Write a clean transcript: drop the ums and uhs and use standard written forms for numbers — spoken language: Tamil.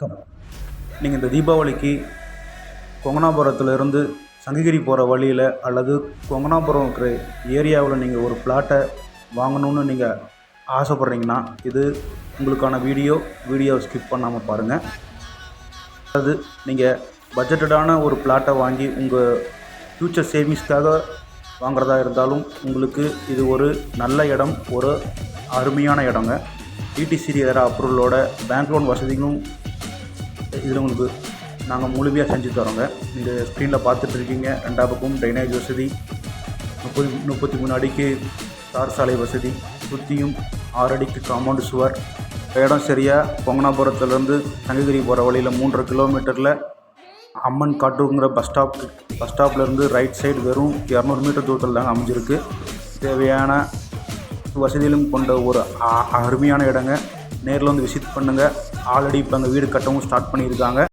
வணக்கம். நீங்கள் இந்த தீபாவளிக்கு கொங்கனாபுரத்துலேருந்து சங்ககிரி போகிற வழியில் அல்லது கொங்கனாபுரம் இருக்கிற ஏரியாவில் நீங்கள் ஒரு பிளாட்டை வாங்கணுன்னு நீங்கள் ஆசைப்பட்றீங்கன்னா இது உங்களுக்கான வீடியோவை ஸ்கிப் பண்ணாமல் பாருங்கள். அது நீங்கள் பட்ஜெட்டடான ஒரு பிளாட்டை வாங்கி உங்கள் ஃப்யூச்சர் சேவிங்ஸ்க்காக வாங்குறதா இருந்தாலும் உங்களுக்கு இது ஒரு நல்ல இடம், ஒரு அருமையான இடங்க. டிடிசிடி வேறு அப்ரூவலோட பேங்க் லோன் வசதிகளும் இதில் உங்களுக்கு நாங்கள் முழுமையாக செஞ்சு தரோங்க. நீங்கள் ஸ்க்ரீனில் பார்த்துட்ருக்கீங்க. 2 பக்கம் ட்ரைனேஜ் வசதி, 33 அடிக்கு தார் சாலை வசதி, சுற்றியும் 6 அடிக்கு காம்பவுண்டு சுவர். இடம் சரியாக கொங்கனாபுரத்துலேருந்து சங்ககிரி போகிற வழியில் 3.5 கிலோமீட்டரில் அம்மன் காட்டுங்கிற பஸ் ஸ்டாப்லேருந்து ரைட் சைடு வெறும் 200 மீட்டர் தூரத்தில் தாங்க அமைஞ்சிருக்கு. தேவையான வசதியிலும் கொண்ட ஒரு அருமையான இடங்க. நேரில் வந்து விசிட் பண்ணுங்கள். ஆல்ரெடி இப்போ அங்கே வீடு கட்டவும் ஸ்டார்ட் பண்ணியிருக்காங்க.